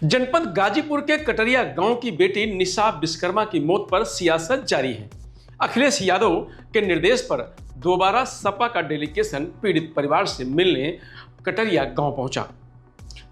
जनपद गाजीपुर के कटरिया गांव की बेटी निशा विश्वकर्मा की मौत पर सियासत जारी है। अखिलेश यादव के निर्देश पर दोबारा सपा का डेलीगेशन पीड़ित परिवार से मिलने कटरिया गांव पहुंचा।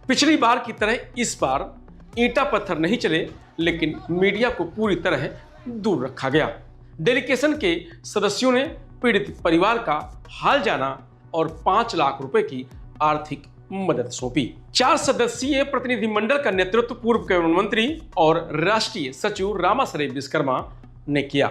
पिछली बार की तरह इस बार ईंटा पत्थर नहीं चले, लेकिन मीडिया को पूरी तरह दूर रखा गया। डेलीगेशन के सदस्यों ने पीड़ित परिवार का हाल जाना और 5 लाख रुपए की आर्थिक मदद सौंपी। 4 सदस्यीय प्रतिनिधिमंडल का नेतृत्व पूर्व कैबिनेट मंत्री और राष्ट्रीय सचिव रामाश्रय विश्वकर्मा ने किया।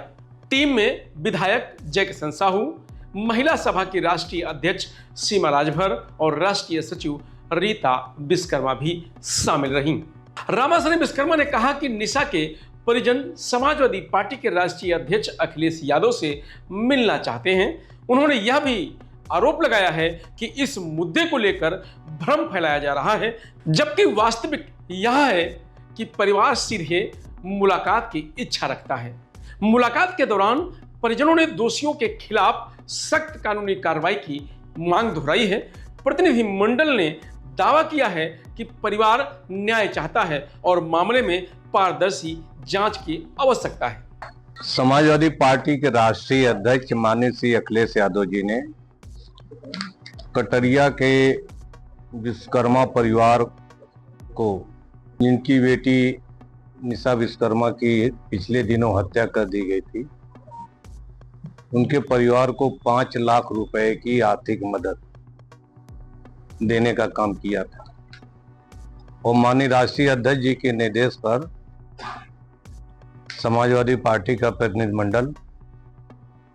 टीम में विधायक जयकिशन साहू, महिला सभा की राष्ट्रीय अध्यक्ष सीमा राजभर और राष्ट्रीय सचिव रीता विश्वकर्मा भी शामिल रहीं। रामाश्रय विश्वकर्मा ने कहा कि निशा के परिजन समाजवादी पार्टी के राष्ट्रीय अध्यक्ष अखिलेश यादव से मिलना चाहते हैं। उन्होंने यह भी आरोप लगाया है कि इस मुद्दे को लेकर भ्रम फैलाया जा रहा है, जबकि वास्तविक यह है कि परिवार सीधे मुलाकात की इच्छा रखता है। मुलाकात के दौरान परिजनों ने दोषियों के खिलाफ सख्त कानूनी कार्रवाई की मांग दोहराई है। प्रतिनिधिमंडल ने दावा किया है कि परिवार न्याय चाहता है और मामले में पारदर्शी जांच की आवश्यकता है। समाजवादी पार्टी के राष्ट्रीय अध्यक्ष माननीय श्री अखिलेश यादव जी ने कटरिया के विश्वकर्मा परिवार को, जिनकी बेटी निशा विश्वकर्मा की पिछले दिनों हत्या कर दी गई थी, उनके परिवार को 5 लाख रुपए की आर्थिक मदद देने का काम किया था। और माननीय राष्ट्रीय अध्यक्ष जी के निर्देश पर समाजवादी पार्टी का प्रतिनिधिमंडल,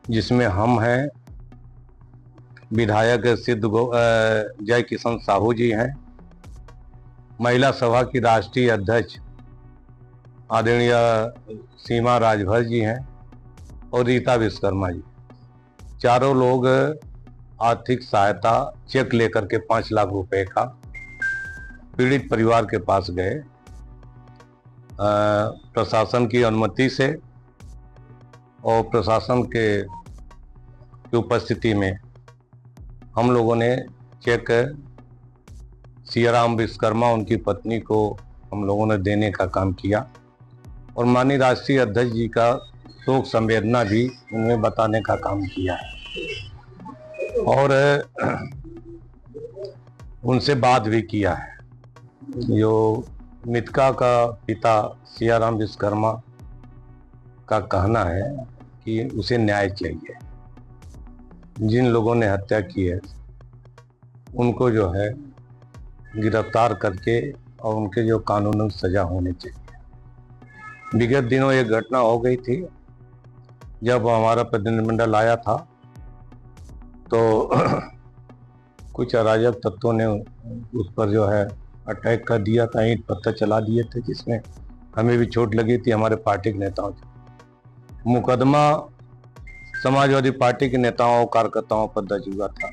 जिसमें हम हैं, विधायक जयकिशन साहू जी हैं, महिला सभा की राष्ट्रीय अध्यक्ष आदरणीय सीमा राजभर जी हैं और रीता विश्वकर्मा जी, चारों लोग आर्थिक सहायता चेक लेकर के 5 लाख रुपए का पीड़ित परिवार के पास गए। प्रशासन की अनुमति से और प्रशासन के उपस्थिति में हम लोगों ने चेक सियाराम विश्वकर्मा, उनकी पत्नी को हम लोगों ने देने का काम किया और माननीय राष्ट्रीय अध्यक्ष जी का शोक संवेदना भी उन्हें बताने का काम किया और उनसे बात भी किया है। जो मृतका का पिता सियाराम विश्वकर्मा का कहना है कि उसे न्याय चाहिए। जिन लोगों ने हत्या की है उनको जो है गिरफ्तार करके और उनके जो कानूनी सजा होनी चाहिए। विगत दिनों एक घटना हो गई थी, जब हमारा प्रतिनिधिमंडल आया था तो कुछ अराजक तत्वों ने उस पर जो है अटैक कर दिया था, ईंट पत्थर चला दिए थे, जिसमें हमें भी चोट लगी थी, हमारे पार्टी के नेताओं से। मुकदमा समाजवादी पार्टी के नेताओं कार्यकर्ताओं पर दर्ज हुआ था।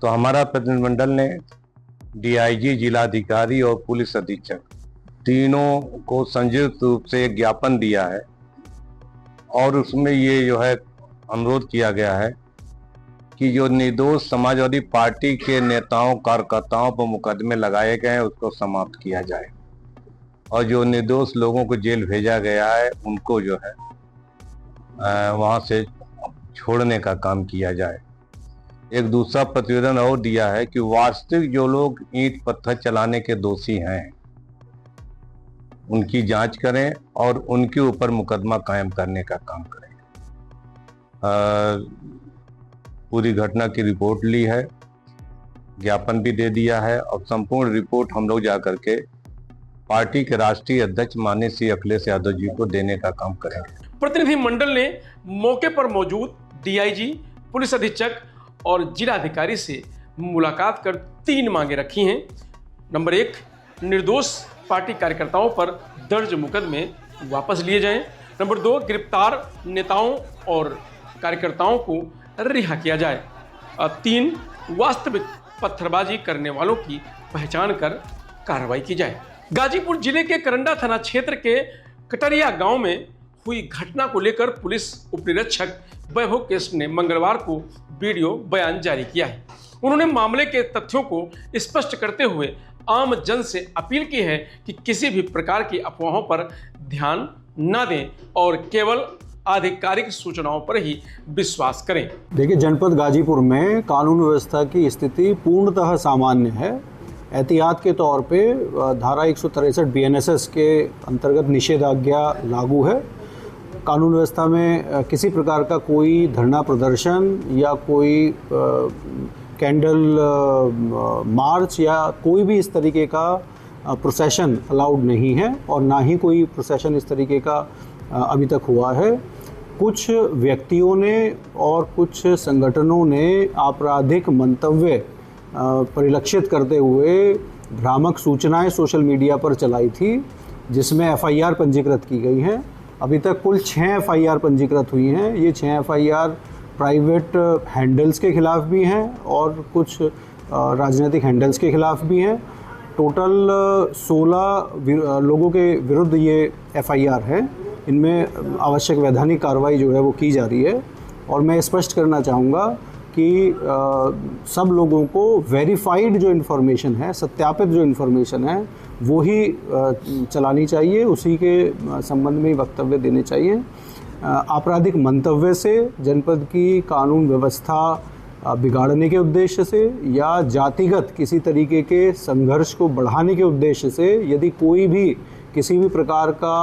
तो हमारा प्रतिनिधिमंडल ने डीआईजी, जिलाधिकारी और पुलिस अधीक्षक तीनों को संयुक्त रूप से एक ज्ञापन दिया है और उसमें ये जो है अनुरोध किया गया है कि जो निर्दोष समाजवादी पार्टी के नेताओं कार्यकर्ताओं पर मुकदमे लगाए गए हैं उसको समाप्त किया जाए और जो निर्दोष लोगों को जेल भेजा गया है उनको जो है वहां से छोड़ने का काम किया जाए। एक दूसरा प्रतिवेदन और दिया है कि वास्तविक जो लोग ईंट पत्थर चलाने के दोषी हैं उनकी जांच करें और उनके ऊपर मुकदमा कायम करने का काम करें। पूरी घटना की रिपोर्ट ली है, ज्ञापन भी दे दिया है और संपूर्ण रिपोर्ट हम लोग जाकर के पार्टी के राष्ट्रीय अध्यक्ष माननीय श्री अखिलेश यादव जी को देने का काम करेंगे। प्रतिनिधिमंडल ने मौके पर मौजूद डीआईजी, पुलिस अधीक्षक और जिलाधिकारी से मुलाकात कर 3 मांगे रखी हैं। नंबर 1, निर्दोष पार्टी कार्यकर्ताओं पर दर्ज मुकदमे वापस लिए जाएं। नंबर 2, गिरफ्तार नेताओं और कार्यकर्ताओं को रिहा किया जाए। 3, वास्तविक पत्थरबाजी करने वालों की पहचान कर कार्रवाई की जाए। गाजीपुर जिले के करंडा थाना क्षेत्र के कटरिया गांव में हुई घटना को लेकर पुलिस उपनिरीक्षक वैभव केश ने मंगलवार को वीडियो बयान जारी किया है। उन्होंने मामले के तथ्यों को स्पष्ट करते हुए आम जन से अपील की है कि किसी भी प्रकार की अफवाहों पर ध्यान न दें और केवल आधिकारिक सूचनाओं पर ही विश्वास करें। देखिए, जनपद गाजीपुर में कानून व्यवस्था की स्थिति पूर्णतः सामान्य है। एहतियात के तौर पे धारा 163 बीएनएसएस के अंतर्गत निषेधाज्ञा लागू है। कानून व्यवस्था में किसी प्रकार का कोई धरना प्रदर्शन या कोई कैंडल मार्च या कोई भी इस तरीके का प्रोसेशन अलाउड नहीं है और ना ही कोई प्रोसेशन इस तरीके का अभी तक हुआ है। कुछ व्यक्तियों ने और कुछ संगठनों ने आपराधिक मंतव्य परिलक्षित करते हुए भ्रामक सूचनाएं सोशल मीडिया पर चलाई थी, जिसमें एफआईआर पंजीकृत की गई हैं। अभी तक कुल 6 एफआईआर पंजीकृत हुई हैं। ये 6 एफआईआर प्राइवेट हैंडल्स के खिलाफ भी हैं और कुछ राजनीतिक हैंडल्स के खिलाफ भी हैं। टोटल 16 लोगों के विरुद्ध ये एफआईआर है। इनमें आवश्यक वैधानिक कार्रवाई जो है वो की जा रही है और मैं स्पष्ट करना चाहूँगा कि सब लोगों को वेरीफाइड जो इन्फॉर्मेशन है, सत्यापित जो इन्फॉर्मेशन है, वो ही चलानी चाहिए, उसी के संबंध में ही वक्तव्य देने चाहिए। आपराधिक मंतव्य से जनपद की कानून व्यवस्था बिगाड़ने के उद्देश्य से या जातिगत किसी तरीके के संघर्ष को बढ़ाने के उद्देश्य से यदि कोई भी किसी भी प्रकार का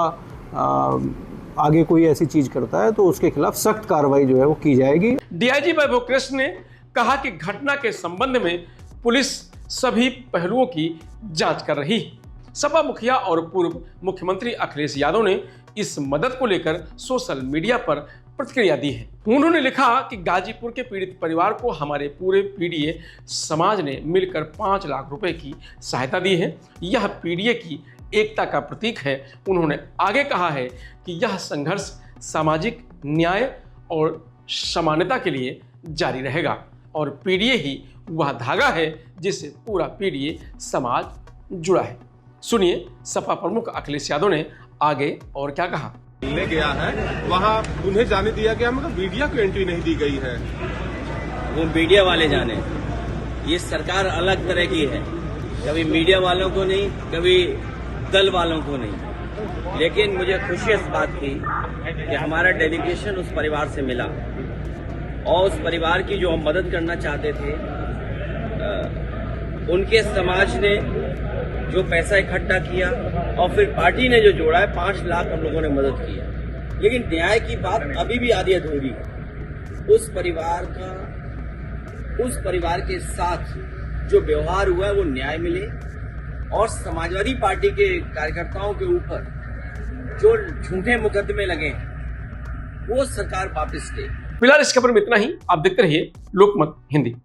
आगे कोई ऐसी चीज करता है तो उसके खिलाफ सख्त कार्रवाई जो है वो की जाएगी। डीआईजी वैभव कृष्ण ने कहा कि घटना के संबंध में पुलिस सभी पहलुओं की जांच कर रही है। सपा मुखिया और पूर्व मुख्यमंत्री अखिलेश यादव ने इस मदद को लेकर सोशल मीडिया पर प्रतिक्रिया दी है। उन्होंने लिखा कि गाजीपुर के पीड़ित परिवार को हमारे पूरे पीडीए समाज ने मिलकर 5 लाख रुपए की सहायता दी है। यह पीडीए की एकता का प्रतीक है। उन्होंने आगे कहा है कि यह संघर्ष सामाजिक न्याय और समानता के लिए जारी रहेगा और पीडीए ही वह धागा है जिससे पूरा पीडीए समाज जुड़ा है। सुनिए सपा प्रमुख अखिलेश यादव ने आगे और क्या कहा। मिलने गया है, वहाँ उन्हें जाने दिया गया, मगर मीडिया को एंट्री नहीं दी गई है। वो मीडिया वाले जाने, ये सरकार अलग तरह की है, कभी मीडिया वालों को नहीं, कभी दल वालों को नहीं। लेकिन मुझे खुशी इस बात की कि हमारा डेलीगेशन उस परिवार से मिला और उस परिवार की जो हम मदद करना चाहते थे, उनके समाज ने जो पैसा इकट्ठा किया और फिर पार्टी ने जो जोड़ा है 5 लाख हम लोगों ने मदद किया। लेकिन न्याय की बात अभी भी आधी अधूरी है। उस परिवार के साथ जो व्यवहार हुआ है वो न्याय मिले और समाजवादी पार्टी के कार्यकर्ताओं के ऊपर जो झूठे मुकदमे लगे वो सरकार वापस ले। फिलहाल इस खबर में इतना ही। आप देखते रहिए लोकमत हिंदी।